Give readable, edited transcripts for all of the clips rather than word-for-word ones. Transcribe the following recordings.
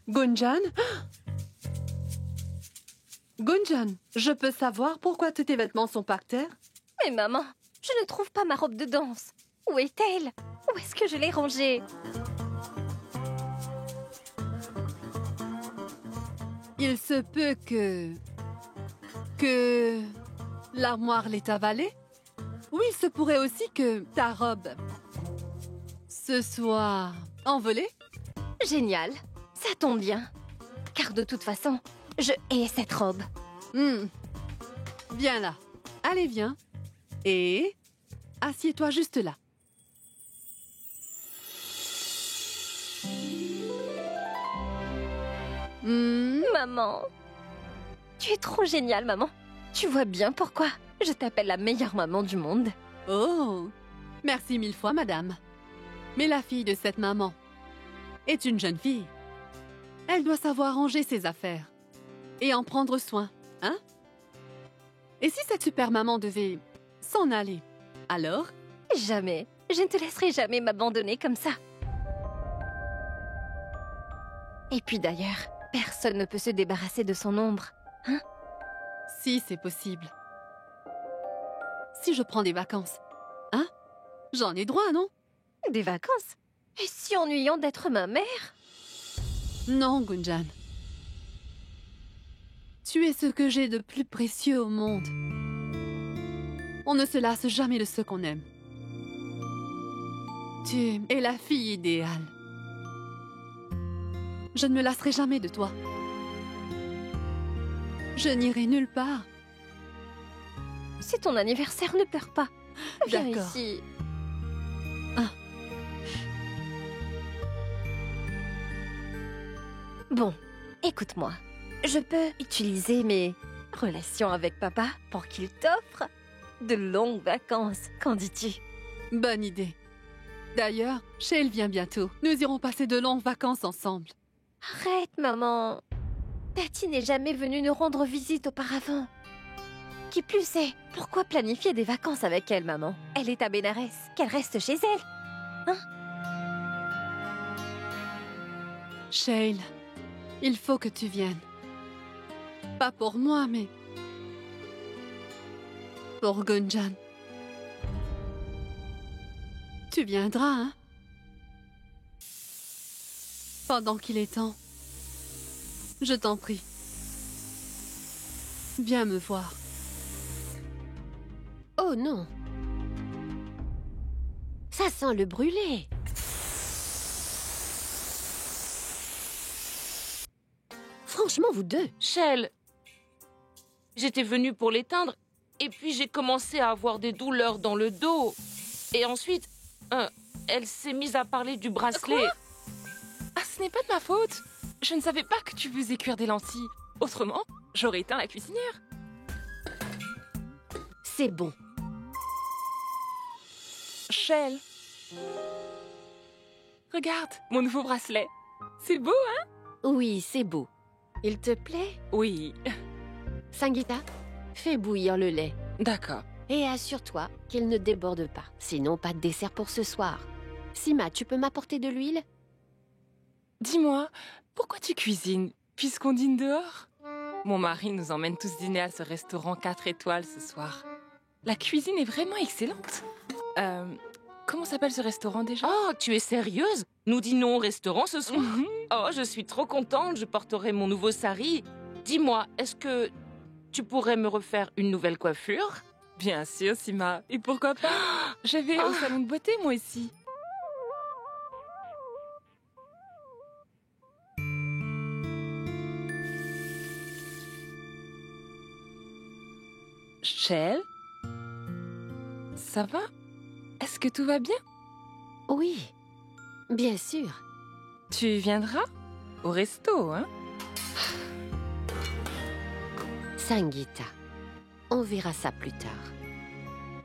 Gunjan? Gunjan, je peux savoir pourquoi tous tes vêtements sont par terre? Mais maman, je ne trouve pas ma robe de danse. Où est-elle? Où est-ce que je l'ai rangée? Il se peut que l'armoire l'ait avalée? Ou il se pourrait aussi que ta robe se soit envolée? Génial, ça tombe bien. Car de toute façon, je hais cette robe. Viens là. Allez, viens. Et assieds-toi juste là. Maman, tu es trop géniale, maman. Tu vois bien pourquoi je t'appelle la meilleure maman du monde. Oh, merci 1000 fois, madame. Mais la fille de cette maman est une jeune fille. Elle doit savoir ranger ses affaires et en prendre soin, hein? Et si cette super maman devait s'en aller, alors? Jamais. Je ne te laisserai jamais m'abandonner comme ça. Et puis d'ailleurs, personne ne peut se débarrasser de son ombre, hein? Si, c'est possible. Si je prends des vacances, hein? J'en ai droit, non? Des vacances? Et si ennuyant d'être ma mère? Non, Gunjan. Tu es ce que j'ai de plus précieux au monde. On ne se lasse jamais de ce qu'on aime. Tu es la fille idéale. Je ne me lasserai jamais de toi. Je n'irai nulle part. C'est ton anniversaire, ne pleure pas. Viens D'accord. ici. Ah. Bon, écoute-moi. Je peux utiliser mes relations avec papa pour qu'il t'offre de longues vacances. Qu'en dis-tu? Bonne idée. D'ailleurs, Shale vient bientôt. Nous irons passer de longues vacances ensemble. Arrête, maman. Tati n'est jamais venue nous rendre visite auparavant. Qui plus est, pourquoi planifier des vacances avec elle, maman? Elle est à Bénarès, qu'elle reste chez elle. Hein? Shale, il faut que tu viennes. Pas pour moi, mais pour Gunjan. Tu viendras, hein? Pendant qu'il est temps. Je t'en prie. Viens me voir. Oh non. Ça sent le brûlé. Franchement, vous deux. Shale, j'étais venue pour l'éteindre et puis j'ai commencé à avoir des douleurs dans le dos. Et ensuite, elle s'est mise à parler du bracelet. Quoi? Ah, ce n'est pas de ma faute. Je ne savais pas que tu faisais cuire des lentilles. Autrement, j'aurais éteint la cuisinière. C'est bon. Shale, regarde mon nouveau bracelet. C'est beau, hein? Oui, c'est beau. Il te plaît? Oui. Sangeeta, fais bouillir le lait. D'accord. Et assure-toi qu'il ne déborde pas. Sinon, pas de dessert pour ce soir. Sima, tu peux m'apporter de l'huile? Dis-moi, pourquoi tu cuisines puisqu'on dîne dehors? Mon mari nous emmène tous dîner à ce restaurant 4 étoiles ce soir. La cuisine est vraiment excellente. Comment s'appelle ce restaurant déjà? Oh, tu es sérieuse? Nous dînons au restaurant ce soir? Oh, je suis trop contente, je porterai mon nouveau sari. Dis-moi, est-ce que tu pourrais me refaire une nouvelle coiffure? Bien sûr, Sima. Et pourquoi pas? Je vais au salon de beauté, moi aussi. Shale? Ça va? Est-ce que tout va bien? Oui, bien sûr. Tu viendras au resto, hein? Sangeeta, on verra ça plus tard.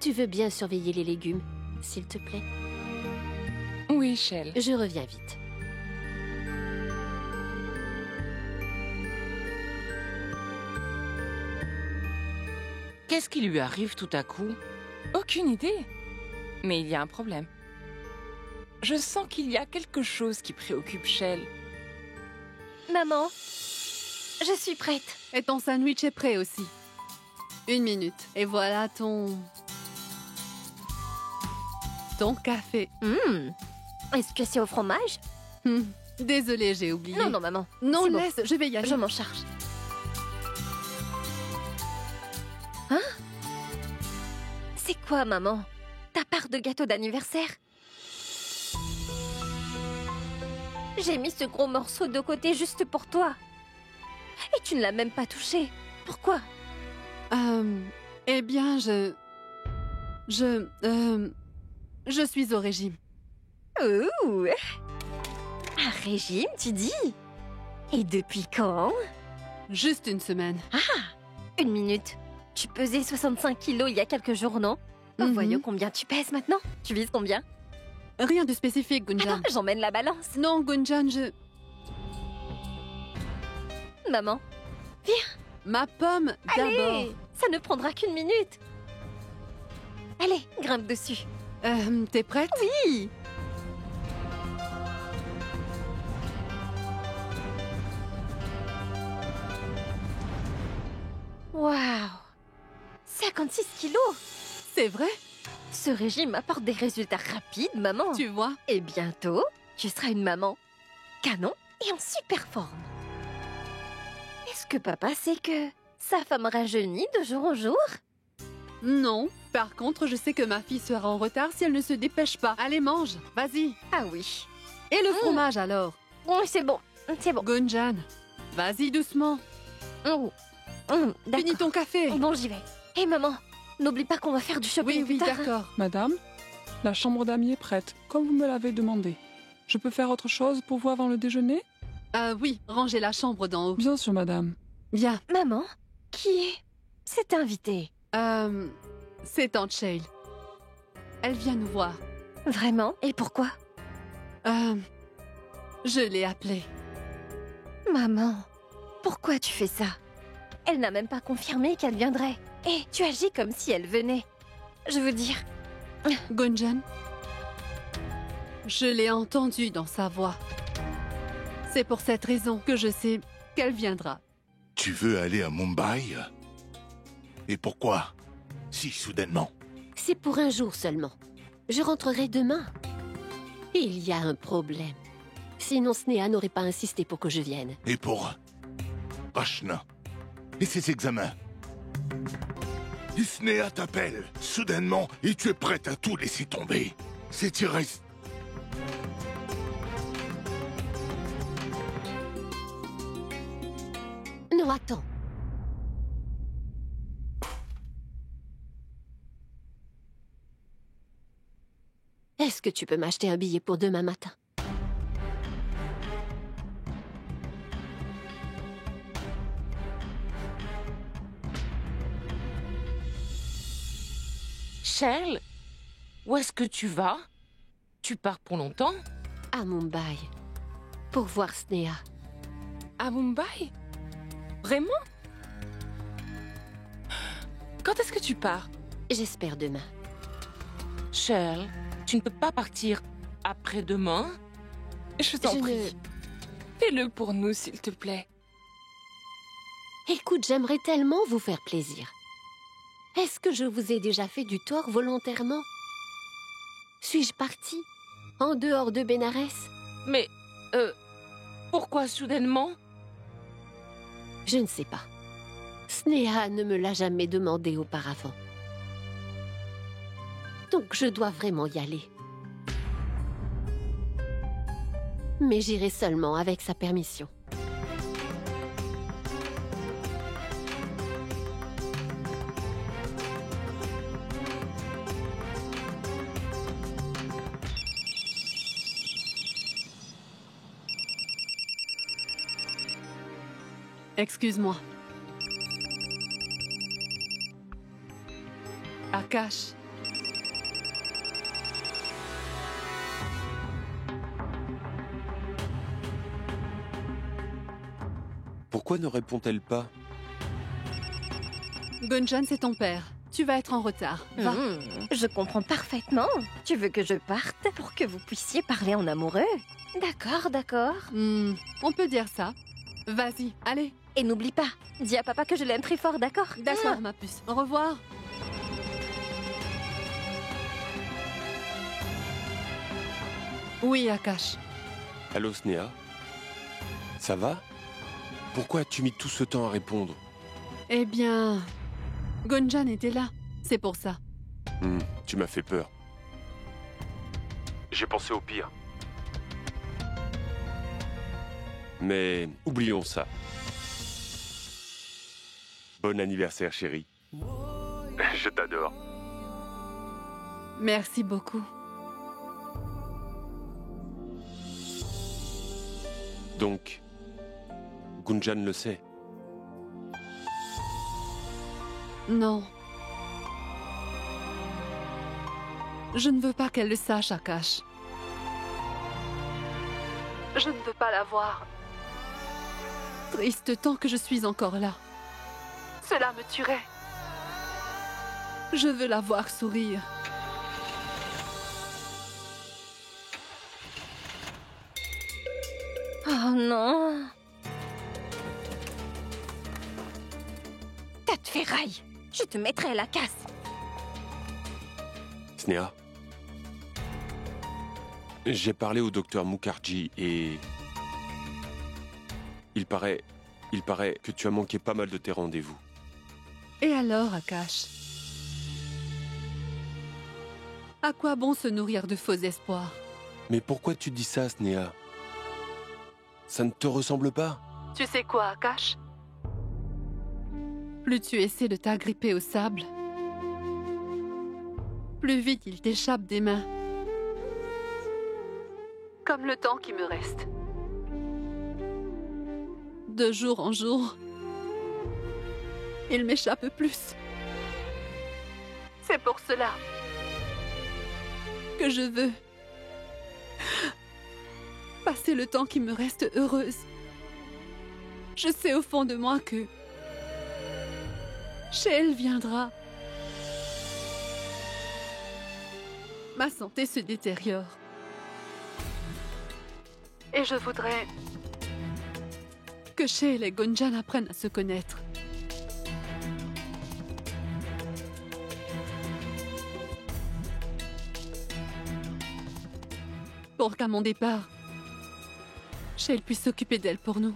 Tu veux bien surveiller les légumes, s'il te plaît? Oui, Shale. Je reviens vite. Qu'est-ce qui lui arrive tout à coup? Aucune idée. Mais il y a un problème. Je sens qu'il y a quelque chose qui préoccupe Shale. Maman, je suis prête. Et ton sandwich est prêt aussi. 1 minute. Et voilà ton café. Est-ce que c'est au fromage? Désolée, j'ai oublié. Non, maman. Non, c'est bon. laisse, je vais y aller. Je m'en charge. Hein? C'est quoi, maman? Ta part de gâteau d'anniversaire? J'ai mis ce gros morceau de côté juste pour toi. Et tu ne l'as même pas touché. Pourquoi? Eh bien, je suis au régime. Ouh! Un régime, tu dis? Et depuis quand? Juste 1 semaine. 1 minute. Tu pesais 65 kilos il y a quelques jours, non? Voyons combien tu pèses maintenant. Tu vises combien? Rien de spécifique, Gunjan. Alors, j'emmène la balance. Non, Gunjan, Maman, ma pomme, d'abord. allez! Ça ne prendra qu'1 minute. Allez, grimpe dessus. T'es prête? Oui! Waouh! 56 kilos! C'est vrai? Ce régime apporte des résultats rapides, maman. Tu vois? Et bientôt, tu seras une maman canon et en super forme. Est-ce que papa sait que sa femme rajeunit de jour en jour? Non. Par contre, je sais que ma fille sera en retard si elle ne se dépêche pas. Allez, mange. Vas-y. Ah oui. Et le fromage, alors? C'est bon, c'est bon. Gunjan, vas-y doucement. D'accord. Finis ton café. Bon, j'y vais. Hé, maman, n'oublie pas qu'on va faire du shopping Oui, plus tard. d'accord. Madame, la chambre d'amis est prête, comme vous me l'avez demandé. Je peux faire autre chose pour vous avant le déjeuner? Oui, rangez la chambre d'en haut. Bien sûr, madame. Bien. Maman, qui est cette invitée? C'est Tante Shale. Elle vient nous voir. Vraiment? Et pourquoi? Je l'ai appelée. Maman, pourquoi tu fais ça? Elle n'a même pas confirmé qu'elle viendrait. Et tu agis comme si elle venait. Je veux dire... Gunjan, je l'ai entendue dans sa voix. C'est pour cette raison que je sais qu'elle viendra. Tu veux aller à Mumbai? Et pourquoi? Si soudainement. C'est pour un jour seulement. Je rentrerai demain. Il y a un problème. Sinon, Sneha n'aurait pas insisté pour que je vienne. Et pour Rachna et ses examens. Sneha t'appelle soudainement et tu es prête à tout laisser tomber. C'est irrésistible. Non, attends. Est-ce que tu peux m'acheter un billet pour demain matin? Shell, où est-ce que tu vas? Tu pars pour longtemps? À Mumbai. Pour voir Sneha. À Mumbai? Vraiment? Quand est-ce que tu pars? J'espère demain. Shell, tu ne peux pas partir après-demain? Je t'en Je prie. Fais-le pour nous, s'il te plaît. Écoute, j'aimerais tellement vous faire plaisir. Est-ce que je vous ai déjà fait du tort volontairement? Suis-je partie? En dehors de Bénarès? Mais, pourquoi soudainement? Je ne sais pas. Sneha ne me l'a jamais demandé auparavant. Donc je dois vraiment y aller. Mais j'irai seulement avec sa permission. Excuse-moi. Akash. Pourquoi ne répond-elle pas? Gunjan, c'est ton père. Tu vas être en retard. Va. Je comprends parfaitement. Tu veux que je parte pour que vous puissiez parler en amoureux? D'accord, d'accord. On peut dire ça. Vas-y, allez. Et n'oublie pas, dis à papa que je l'aime très fort, d'accord? D'accord, ma puce. Au revoir. Oui, Akash. Allô, Snéha? Ça va? Pourquoi as-tu mis tout ce temps à répondre? Eh bien, Gunjan était là. C'est pour ça. Tu m'as fait peur. J'ai pensé au pire. Mais oublions ça. Bon anniversaire, chérie. Je t'adore. Merci beaucoup. Donc, Gunjan le sait. Non. Je ne veux pas qu'elle le sache, Akash. Je ne veux pas la voir triste tant que je suis encore là. Cela me tuerait. Je veux la voir sourire. Oh non. T'as de ferraille. Je te mettrai à la casse. Snéha, j'ai parlé au docteur Mukherjee et... Il paraît que tu as manqué pas mal de tes rendez-vous. Et alors, Akash? À quoi bon se nourrir de faux espoirs? Mais pourquoi tu dis ça, Snéha? Ça ne te ressemble pas? Tu sais quoi, Akash? Plus tu essaies de t'agripper au sable, plus vite il t'échappe des mains. Comme le temps qui me reste. De jour en jour, il m'échappe plus. C'est pour cela que je veux passer le temps qui me reste heureuse. Je sais au fond de moi que Shale viendra. Ma santé se détériore. Et je voudrais que Shale et Gunjan apprennent à se connaître. Pour qu'à mon départ, Shale puisse s'occuper d'elle pour nous.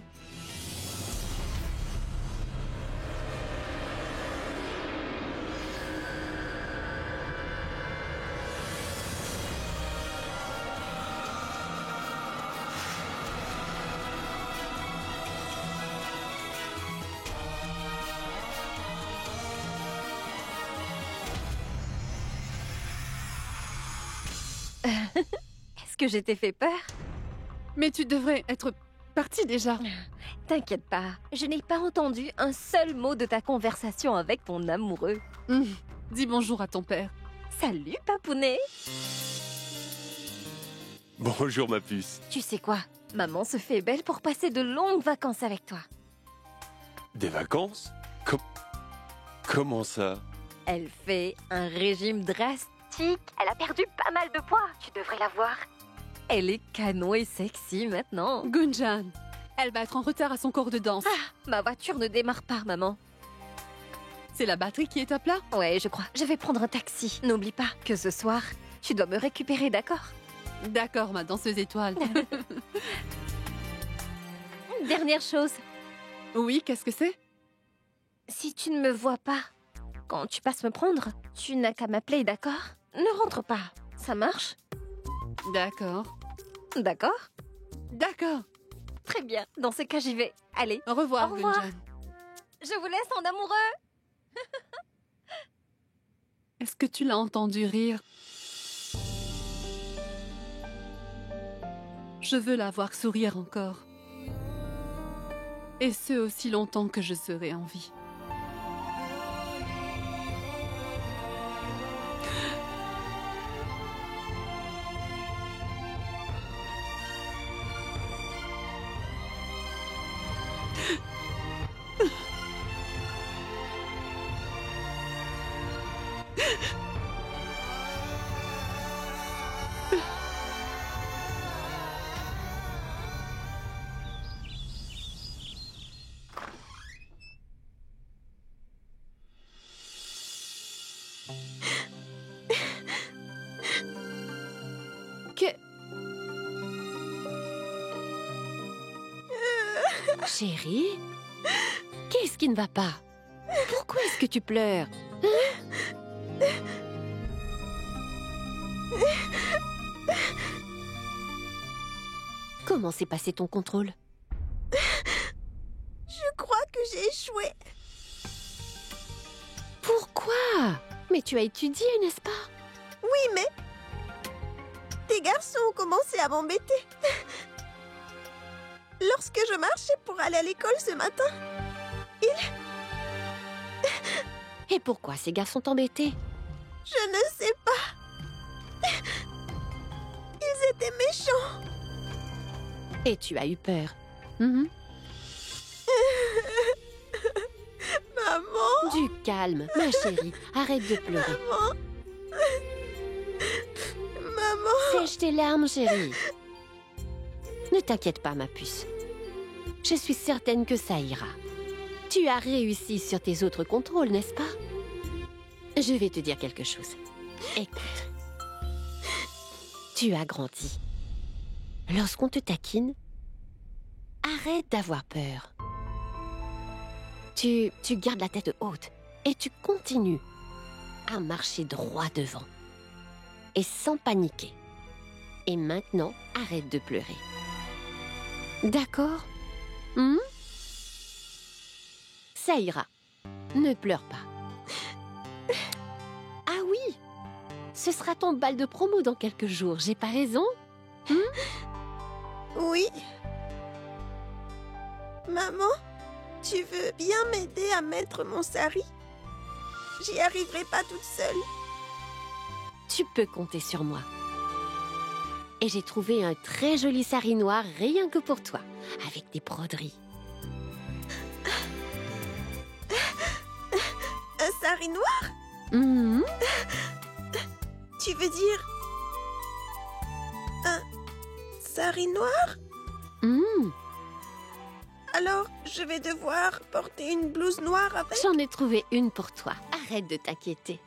Est-ce que je t'ai fait peur? Mais tu devrais être partie déjà. T'inquiète pas, je n'ai pas entendu un seul mot de ta conversation avec ton amoureux. Dis bonjour à ton père. Salut, papounet. Bonjour, ma puce. Tu sais quoi? Maman se fait belle pour passer de longues vacances avec toi. Des vacances? Comment ça? Elle fait un régime drastique. Elle a perdu pas mal de poids. Tu devrais la voir. Elle est canon et sexy maintenant. Gunjan, elle va être en retard à son cours de danse. Ah, ma voiture ne démarre pas, maman. C'est la batterie qui est à plat? Ouais, je crois. Je vais prendre un taxi. N'oublie pas que ce soir, tu dois me récupérer, d'accord? D'accord, ma danseuse étoile. Dernière chose. Oui, qu'est-ce que c'est? Si tu ne me vois pas, quand tu passes me prendre, tu n'as qu'à m'appeler, d'accord? Ne rentre pas. Ça marche? D'accord. D'accord? D'accord. Très bien. Dans ce cas, j'y vais. Allez, Au revoir, Au revoir. Gunjan. je vous laisse en amoureux. Est-ce que tu l'as entendu rire? Je veux la voir sourire encore. Et ce aussi longtemps que je serai en vie. Chérie, qu'est-ce qui ne va pas? Pourquoi est-ce que tu pleures? Comment s'est passé ton contrôle? Je crois que j'ai échoué. Pourquoi? Mais tu as étudié, n'est-ce pas? Oui, mais... Des garçons ont commencé à m'embêter. Lorsque je marchais pour aller à l'école ce matin, Et pourquoi ces gars sont embêtés? je ne sais pas. Ils étaient méchants. Et tu as eu peur. Mhm. Maman, Du calme, ma chérie. Arrête de pleurer. maman. Sèche tes larmes, chérie. Ne t'inquiète pas, ma puce. Je suis certaine que ça ira. Tu as réussi sur tes autres contrôles, n'est-ce pas? Je vais te dire quelque chose. Écoute. Tu as grandi. Lorsqu'on te taquine, arrête d'avoir peur. Tu gardes la tête haute et tu continues à marcher droit devant. Et sans paniquer. Et maintenant, arrête de pleurer. D'accord? Ça ira. Ne pleure pas. Ah oui! Ce sera ton bal de promo dans quelques jours, j'ai pas raison? Oui. Maman, tu veux bien m'aider à mettre mon sari? J'y arriverai pas toute seule. Tu peux compter sur moi. Et j'ai trouvé un très joli sari noir rien que pour toi, avec des broderies. Un sari noir? Mhm. Tu veux dire... un sari noir? Mhm. Alors, je vais devoir porter une blouse noire avec? J'en ai trouvé une pour toi. Arrête de t'inquiéter.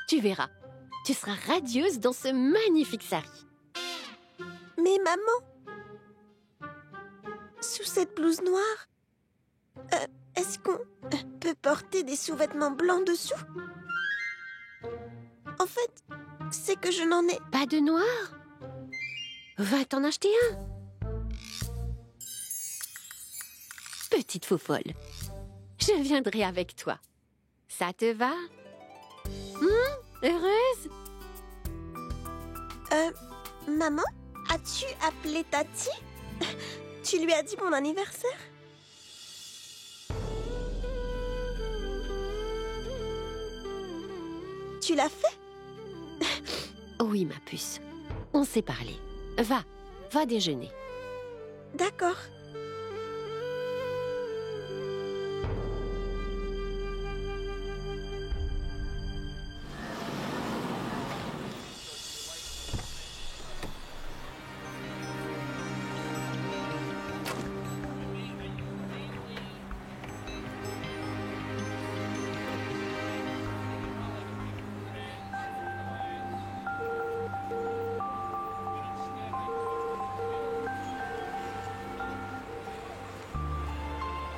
Tu verras. Tu seras radieuse dans ce magnifique sari. Mais maman, sous cette blouse noire, est-ce qu'on peut porter des sous-vêtements blancs dessous? En fait, c'est que je n'en ai... Pas de noir? Va t'en acheter un. Petite faux folle, je viendrai avec toi. Ça te va? Heureuse? Maman, as-tu appelé Tati? Tu lui as dit mon anniversaire? Tu l'as fait? Oui, ma puce. On s'est parlé. Va déjeuner. D'accord.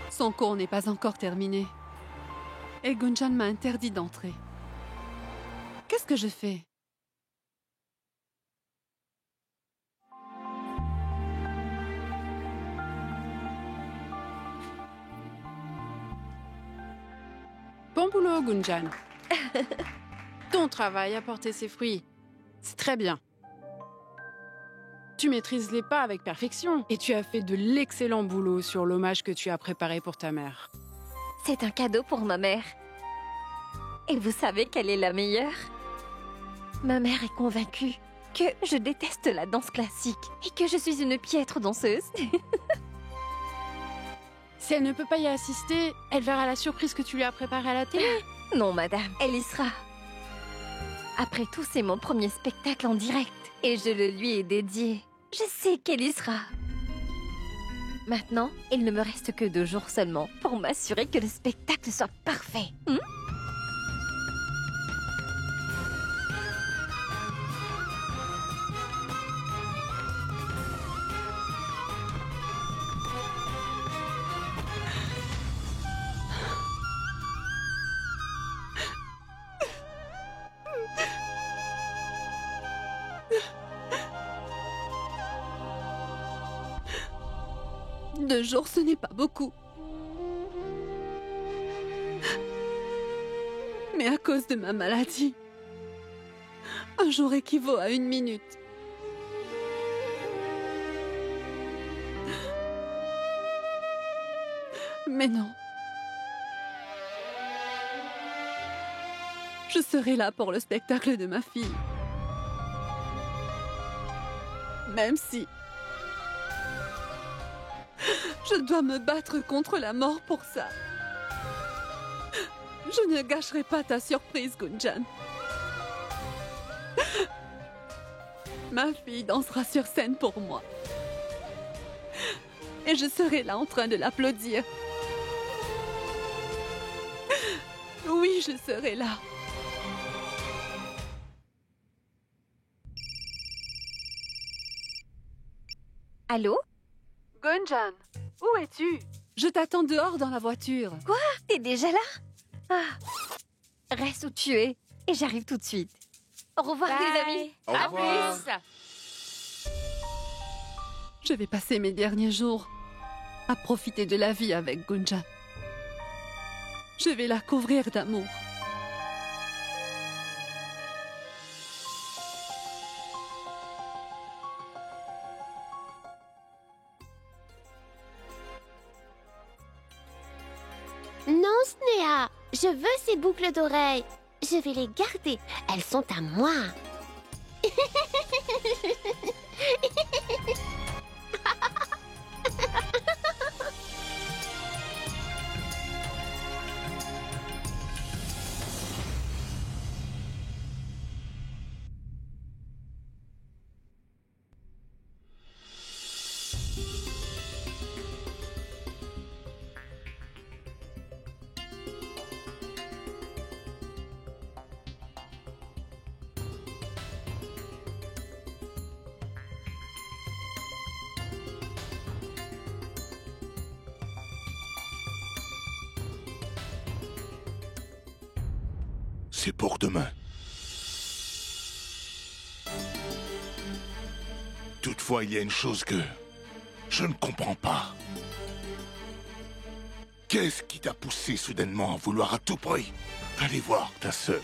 Son cours n'est pas encore terminé. Et Gunjan m'a interdit d'entrer. Qu'est-ce que je fais? Bon boulot, Gunjan. Ton travail a porté ses fruits. C'est très bien. Tu maîtrises les pas avec perfection et tu as fait de l'excellent boulot sur l'hommage que tu as préparé pour ta mère. C'est un cadeau pour ma mère. Et vous savez quelle est la meilleure? Ma mère est convaincue que je déteste la danse classique et que je suis une piètre danseuse. Si elle ne peut pas y assister, elle verra la surprise que tu lui as préparée à la télé. Non, madame, elle y sera. Après tout, c'est mon premier spectacle en direct et je le lui ai dédié. Je sais qu'elle y sera. Maintenant, il ne me reste que 2 jours seulement pour m'assurer que le spectacle soit parfait. 2 jours, ce n'est pas beaucoup. Mais à cause de ma maladie, un jour équivaut à 1 minute. Mais non. Je serai là pour le spectacle de ma fille. Même si je dois me battre contre la mort pour ça. Je ne gâcherai pas ta surprise, Gunjan. Ma fille dansera sur scène pour moi. Et je serai là en train de l'applaudir. Oui, je serai là. Allô? Gunjan, où es-tu? Je t'attends dehors dans la voiture. Quoi? T'es déjà là? Ah. Reste où tu es et j'arrive tout de suite. Au revoir les amis. Au À revoir. plus. Je vais passer mes derniers jours à profiter de la vie avec Gunjan. Je vais la couvrir d'amour. Non, Sneha, je veux ces boucles d'oreilles. Je vais les garder. Elles sont à moi. C'est pour demain. Toutefois, il y a une chose que je ne comprends pas. Qu'est-ce qui t'a poussé soudainement à vouloir à tout prix aller voir ta sœur?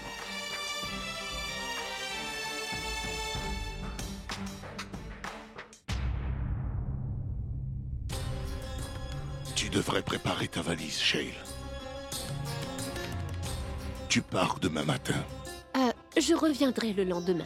Tu devrais préparer ta valise, Shale. Tu pars demain matin. Je reviendrai le lendemain.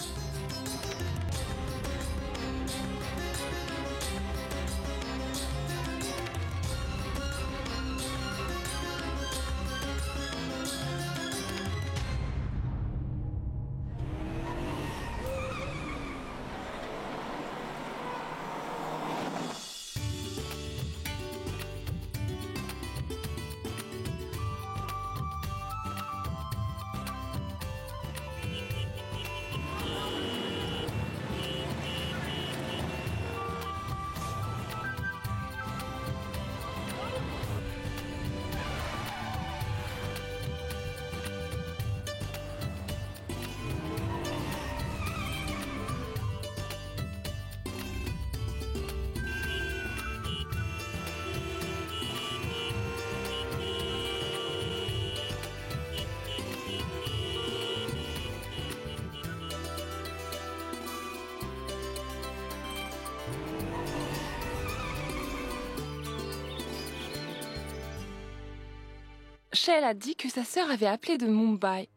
Shale a dit que sa sœur avait appelé de Mumbai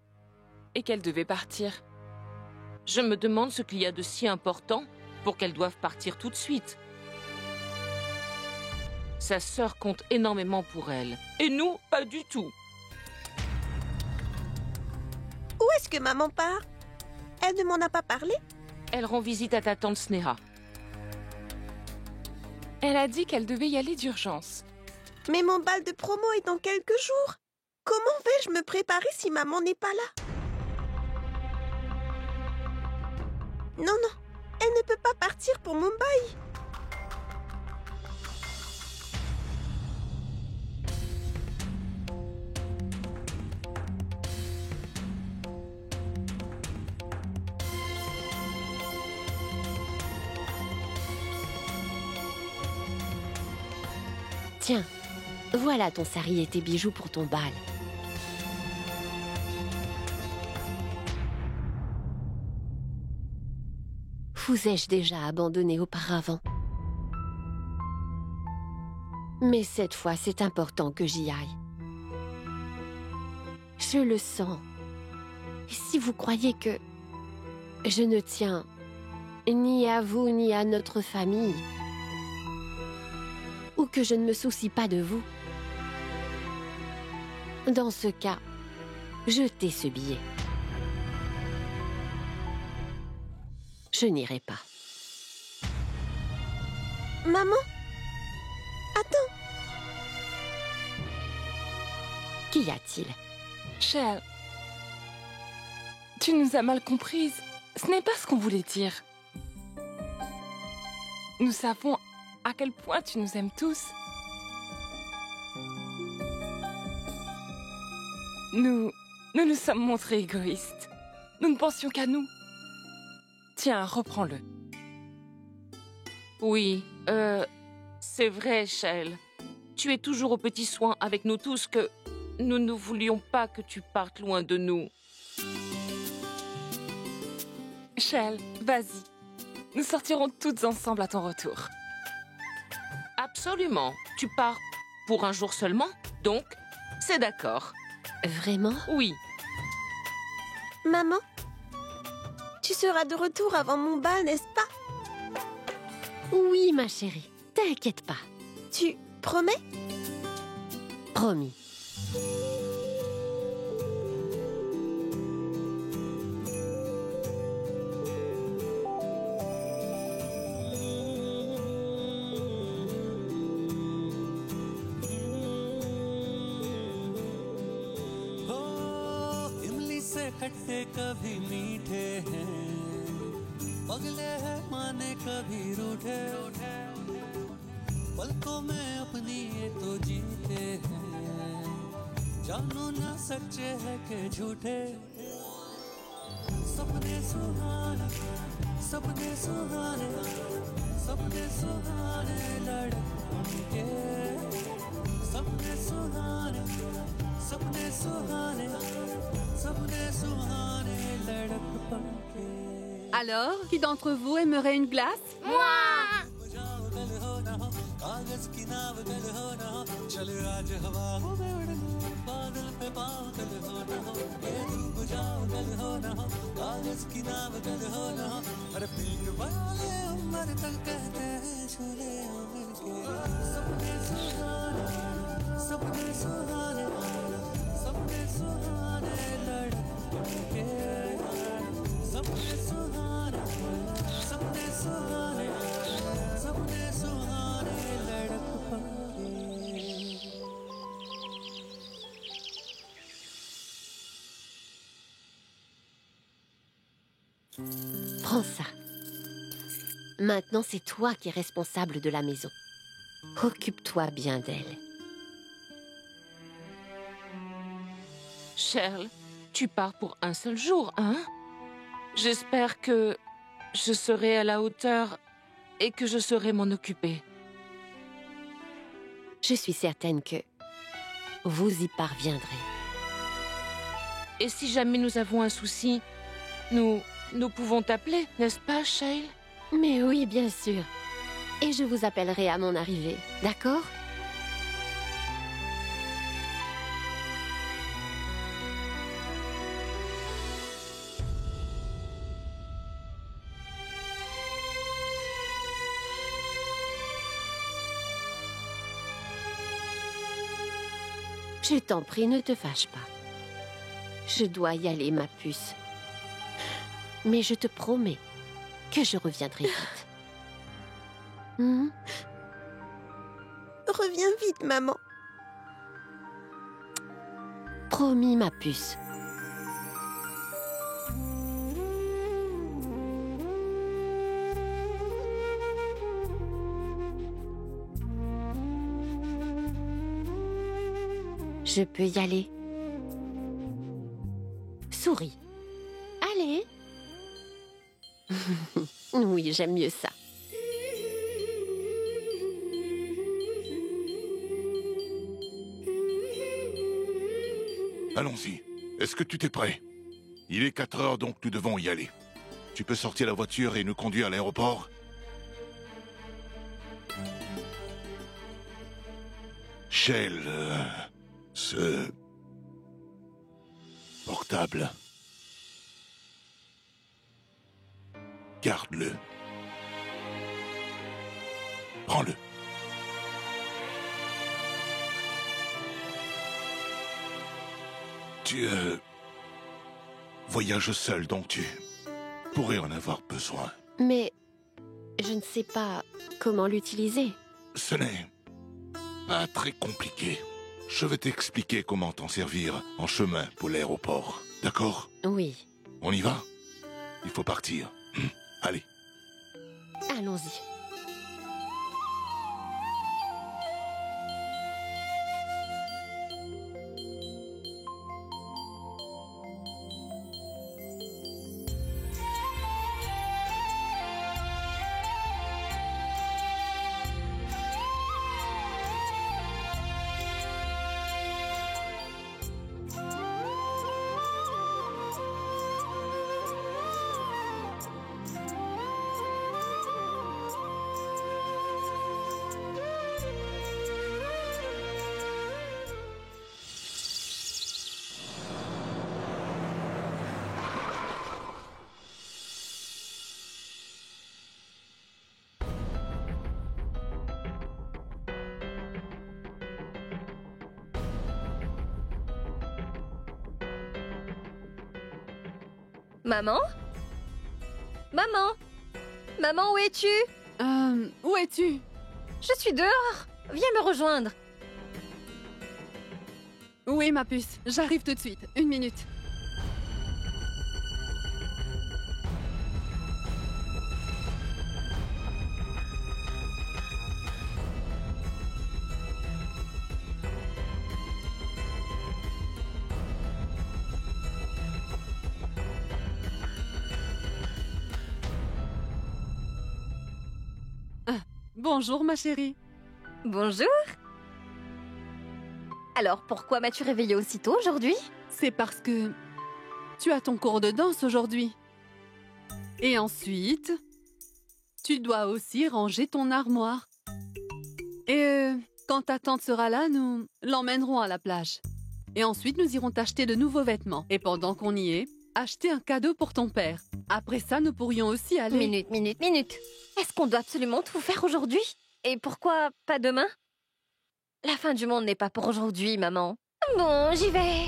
et qu'elle devait partir. Je me demande ce qu'il y a de si important pour qu'elle doive partir tout de suite. Sa sœur compte énormément pour elle. Et nous, pas du tout. Où est-ce que maman part? Elle ne m'en a pas parlé? Elle rend visite à ta tante Sneha. Elle a dit qu'elle devait y aller d'urgence. Mais mon bal de promo est dans quelques jours. Comment vais-je me préparer si maman n'est pas là? Non, non, elle ne peut pas partir pour Mumbai. Tiens, voilà ton sari et tes bijoux pour ton bal. Vous ai-je déjà abandonné auparavant? Mais cette fois, c'est important que j'y aille. Je le sens. Et si vous croyez que je ne tiens ni à vous ni à notre famille, ou que je ne me soucie pas de vous, dans ce cas, jetez ce billet. Je n'irai pas. Maman? Attends. Qu'y a-t-il? Shell, tu nous as mal comprises. Ce n'est pas ce qu'on voulait dire. Nous savons à quel point tu nous aimes tous. Nous nous sommes montrés égoïstes. Nous ne pensions qu'à nous. Tiens, reprends-le. Oui, c'est vrai, Shell. Tu es toujours aux petits soins avec nous tous que nous ne voulions pas que tu partes loin de nous. Shell, vas-y. Nous sortirons toutes ensemble à ton retour. Absolument. Tu pars pour un jour seulement, donc c'est d'accord. Vraiment? Oui. Maman? Tu seras de retour avant mon bal, n'est-ce pas? Oui, ma chérie. T'inquiète pas. Tu promets? Promis. खट्टे कभी मीठे हैं, पगले हैं माने कभी रूठे, पलकों में अपनी ये तो जीते हैं, जानो ना सच्चे है के झूठे, सपने सुहाने, सपने सुहाने, सपने सुहाने लड़के, सपने सुहाने, सपने सुहाने, सपने सुहाने लड़क के। Alors, qui d'entre vous aimerait une glace? कागज की नाव गल हो ना हो, चल आज हवाओं में उड़ लो, बादल पे बादल हो ना हो, ये तू बुझाओ गल हो ना हो, कागज की नाव गल हो ना हो, अरे पीर वाले उम्र तक कहते हैं झूले मिल के, सपने सुहाने, सपने सुहाने, सपने सुहाने लड़के, सपने सुहाने, सपने सुहाने, सपने सुहाने लड़क पाके। Prends ça. Maintenant, c'est toi qui es responsable de la maison. Occupe-toi bien d'elle. Shell, tu pars pour un seul jour, hein? J'espère que je serai à la hauteur et que je saurai m'en occuper. Je suis certaine que vous y parviendrez. Et si jamais nous avons un souci, nous pouvons t'appeler, n'est-ce pas, Shell? Mais oui, bien sûr. Et je vous appellerai à mon arrivée, d'accord? Je t'en prie, ne te fâche pas. Je dois y aller, ma puce. Mais je te promets que je reviendrai vite. Reviens vite, maman. Promis, ma puce. Je peux y aller. Souris. Allez. Oui, j'aime mieux ça. Allons-y. Est-ce que tu t'es prêt? Il est 4 heures, donc nous devons y aller. Tu peux sortir la voiture et nous conduire à l'aéroport? Shell, ce portable, garde-le. Prends-le. Tu voyages seul, donc tu pourrais en avoir besoin. Mais je ne sais pas comment l'utiliser. Ce n'est pas très compliqué. Je vais t'expliquer comment t'en servir en chemin pour l'aéroport. D'accord? Oui, On y va? Il faut partir. Allez. allons-y. Maman? Maman? Maman, où es-tu? Où es-tu? Je suis dehors. Viens me rejoindre. Oui, ma puce. J'arrive tout de suite. 1 minute. Bonjour, ma chérie. Bonjour. Alors, pourquoi m'as-tu réveillée aussitôt aujourd'hui? C'est parce que tu as ton cours de danse aujourd'hui. Et ensuite, tu dois aussi ranger ton armoire. Et quand ta tante sera là, nous l'emmènerons à la plage. Et ensuite, nous irons t'acheter de nouveaux vêtements. Et pendant qu'on y est, acheter un cadeau pour ton père. Après ça, nous pourrions aussi aller... Minute. Est-ce qu'on doit absolument tout faire aujourd'hui? Et pourquoi pas demain? La fin du monde n'est pas pour aujourd'hui, maman. Bon, j'y vais.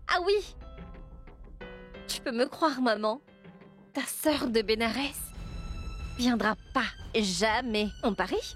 Ah oui. Tu peux me croire, maman. Ta sœur de Bénarès viendra pas jamais en Paris.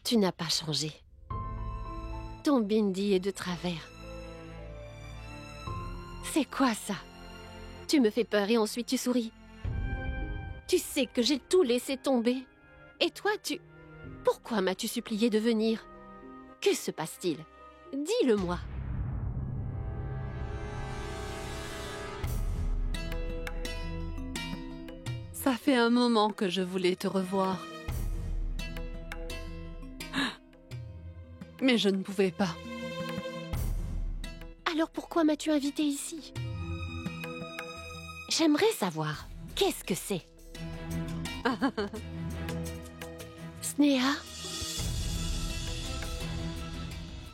Tu n'as pas changé. Ton bindi est de travers. C'est quoi ça? Tu me fais peur et ensuite tu souris. Tu sais que j'ai tout laissé tomber. Et toi, Pourquoi m'as-tu supplié de venir? Que se passe-t-il? Dis-le-moi. Ça fait un moment que je voulais te revoir. Mais je ne pouvais pas. Alors pourquoi m'as-tu invité ici? J'aimerais savoir. Qu'est-ce que c'est? Sneha?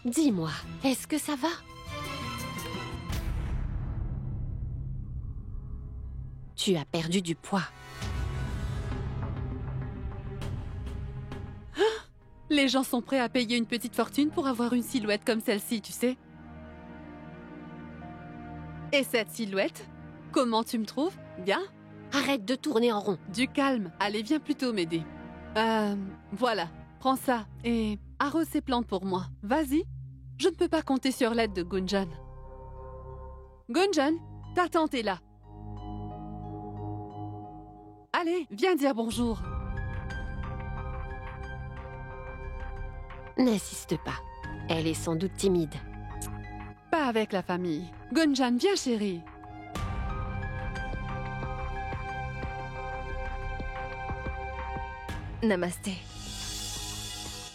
Dis-moi, est-ce que ça va? Tu as perdu du poids. Les gens sont prêts à payer une petite fortune pour avoir une silhouette comme celle-ci, tu sais. Et cette silhouette, comment tu me trouves? Bien? Arrête de tourner en rond. Du calme. Allez, viens plutôt m'aider. Voilà. Prends ça et arrose ces plantes pour moi. Vas-y. Je ne peux pas compter sur l'aide de Gunjan. Gunjan, ta tante est là. Allez, viens dire bonjour. N'insiste pas. Elle est sans doute timide. Pas avec la famille. Gunjan, viens chérie. Namasté.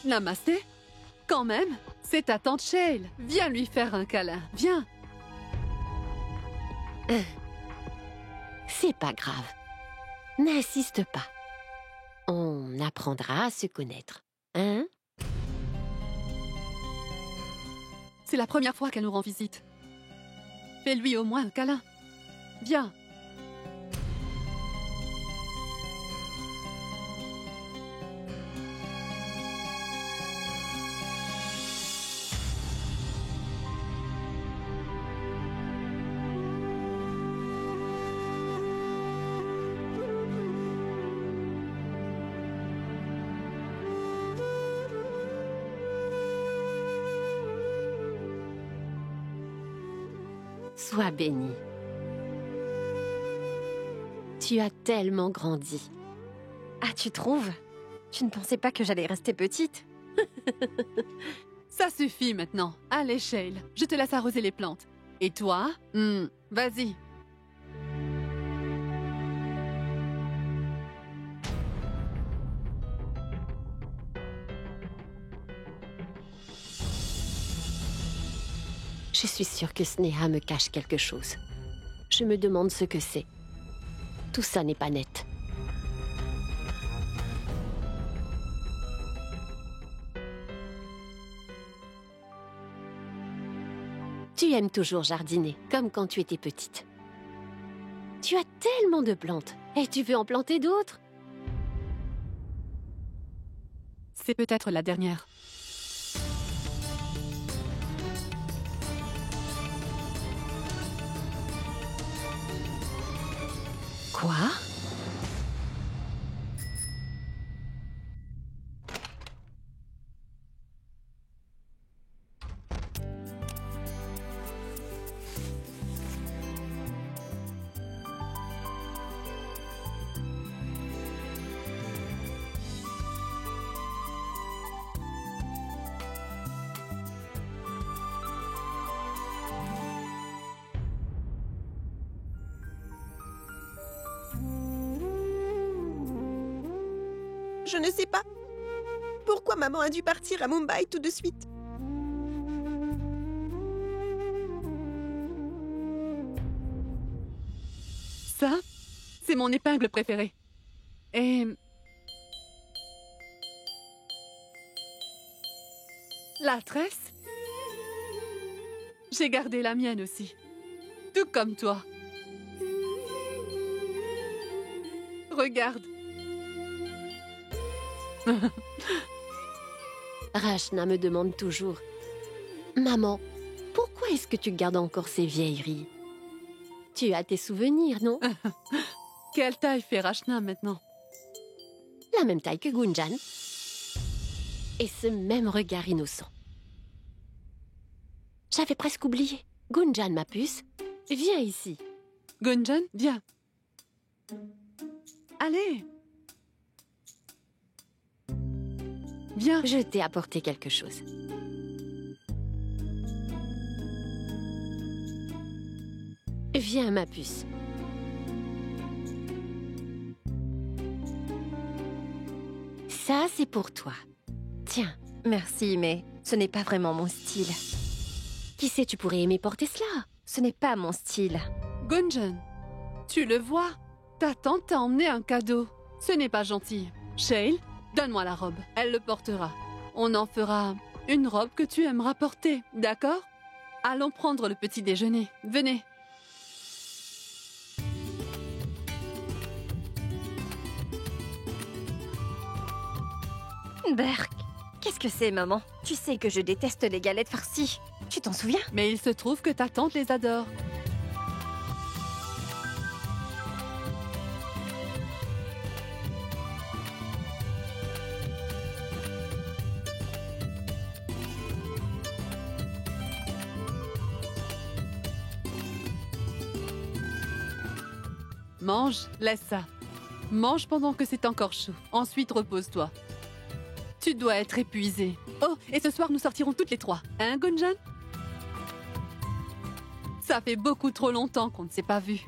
Namasté? Quand même, c'est ta tante Shale. Viens lui faire un câlin. Viens. C'est pas grave. N'insiste pas. On apprendra à se connaître. Hein? C'est la première fois qu'elle nous rend visite. Fais-lui au moins un câlin. Viens. Sois béni. Tu as tellement grandi. Ah, tu trouves? Tu ne pensais pas que j'allais rester petite? Ça suffit maintenant. Allez, Shale, je te laisse arroser les plantes. Et toi? Vas-y. Je suis sûre que Sneha me cache quelque chose. Je me demande ce que c'est. Tout ça n'est pas net. Tu aimes toujours jardiner, comme quand tu étais petite. Tu as tellement de plantes. Et tu veux en planter d'autres? C'est peut-être la dernière. Quoi? Je ne sais pas. Pourquoi maman a dû partir à Mumbai tout de suite? Ça, c'est mon épingle préférée. Et... la tresse? J'ai gardé la mienne aussi. Tout comme toi. Regarde. Rachna me demande toujours « Maman, pourquoi est-ce que tu gardes encore ces vieilleries? Tu as tes souvenirs, non ?» Quelle taille fait Rachna maintenant? La même taille que Gunjan. Et ce même regard innocent. J'avais presque oublié. Gunjan, ma puce, viens ici. Gunjan, viens. Allez. Viens. Je t'ai apporté quelque chose. Viens, ma puce. Ça, c'est pour toi. Tiens. Merci, mais ce n'est pas vraiment mon style. Qui sait, tu pourrais aimer porter cela. Ce n'est pas mon style. Gunjan, tu le vois? Ta tante t'a emmené un cadeau. Ce n'est pas gentil. Shale, donne-moi la robe. Elle le portera. On en fera Une robe que tu aimeras porter, d'accord? Allons prendre le petit déjeuner. Venez. Berk, qu'est-ce que c'est, maman? Tu sais que je déteste les galettes farcies. Tu t'en souviens? Mais il se trouve que ta tante les adore. Mange, laisse ça. Mange pendant que c'est encore chaud. Ensuite, repose-toi. Tu dois être épuisée. Oh, et ce soir, nous sortirons toutes les trois. Hein, Gunjan? Ça fait beaucoup trop longtemps qu'on ne s'est pas vus.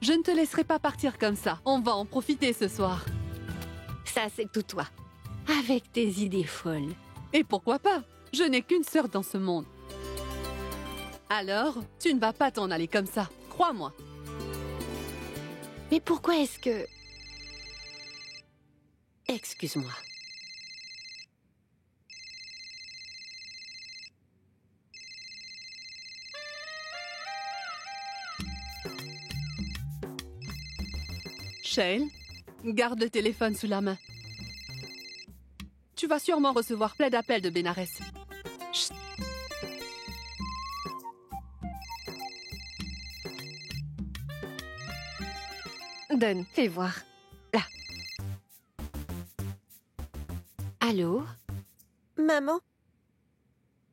Je ne te laisserai pas partir comme ça. On va en profiter ce soir. Ça, c'est tout toi. Avec tes idées folles. Et pourquoi pas? Je n'ai qu'une sœur dans ce monde. Alors, tu ne vas pas t'en aller comme ça. Crois-moi. Mais pourquoi est-ce que... Excuse-moi. Shale, garde le téléphone sous la main. Tu vas sûrement recevoir plein d'appels de Bénarès. Chut. Donne, fais voir. Là. Allô? Maman,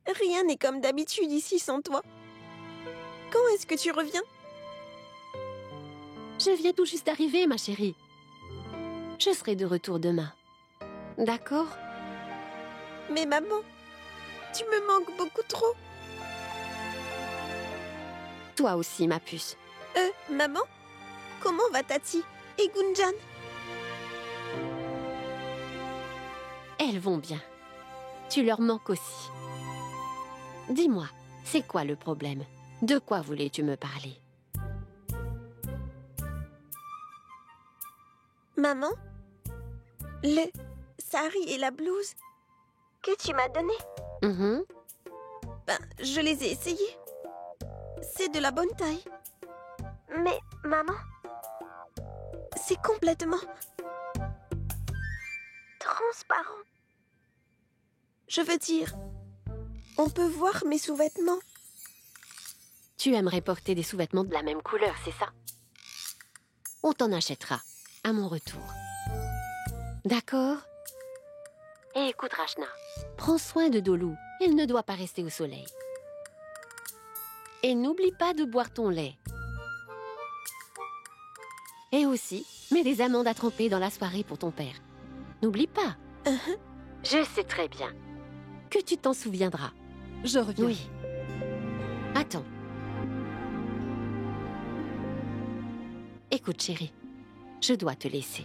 rien n'est comme d'habitude ici sans toi. Quand est-ce que tu reviens? Je viens tout juste d'arriver, ma chérie. Je serai de retour demain. D'accord? Mais maman, tu me manques beaucoup trop. Toi aussi, ma puce. Maman, comment va Tati et Gunjan? Elles vont bien. Tu leur manques aussi. Dis-moi, c'est quoi le problème? De quoi voulais-tu me parler? Maman, le sari et la blouse que tu m'as donné, ben, je les ai essayés. C'est de la bonne taille. Mais, maman, c'est complètement transparent. Je veux dire, on peut voir mes sous-vêtements. Tu aimerais porter des sous-vêtements de la même couleur, c'est ça? On t'en achètera, à mon retour. D'accord? Et écoute, Rachna, prends soin de Dolou. Il ne doit pas rester au soleil. Et n'oublie pas de boire ton lait. Et aussi, mets des amandes à tremper dans la soirée pour ton père. N'oublie pas. Je sais très bien que tu t'en souviendras. Je reviens. Oui. Attends. Écoute, chérie, je dois te laisser.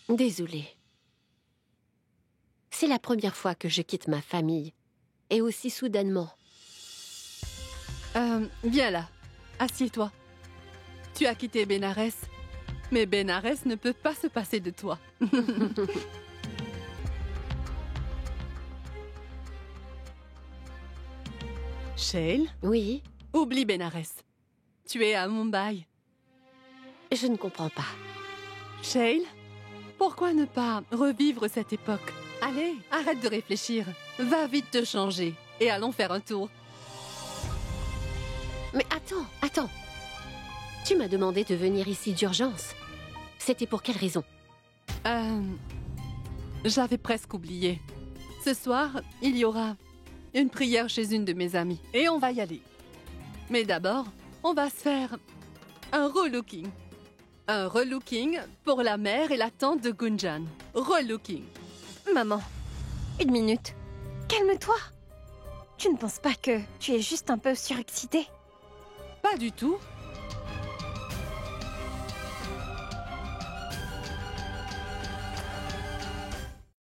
Désolée. C'est la première fois que je quitte ma famille, et aussi soudainement. Viens là. Assieds-toi. Tu as quitté Bénarès, mais Bénarès ne peut pas se passer de toi. Shale? Oui? Oublie Bénarès. Tu es à Mumbai. Je ne comprends pas. Shale? Pourquoi ne pas revivre cette époque? Allez, arrête de réfléchir. Va vite te changer et allons faire un tour. Mais attends. Tu m'as demandé de venir ici d'urgence. C'était pour quelle raison? J'avais presque oublié. Ce soir, il y aura une prière chez une de mes amies. Et on va y aller. Mais d'abord, on va se faire un relooking. Un relooking pour la mère et la tante de Gunjan. Relooking. Maman, une minute. Calme-toi. Tu ne penses pas que tu es juste un peu surexcitée? Pas du tout.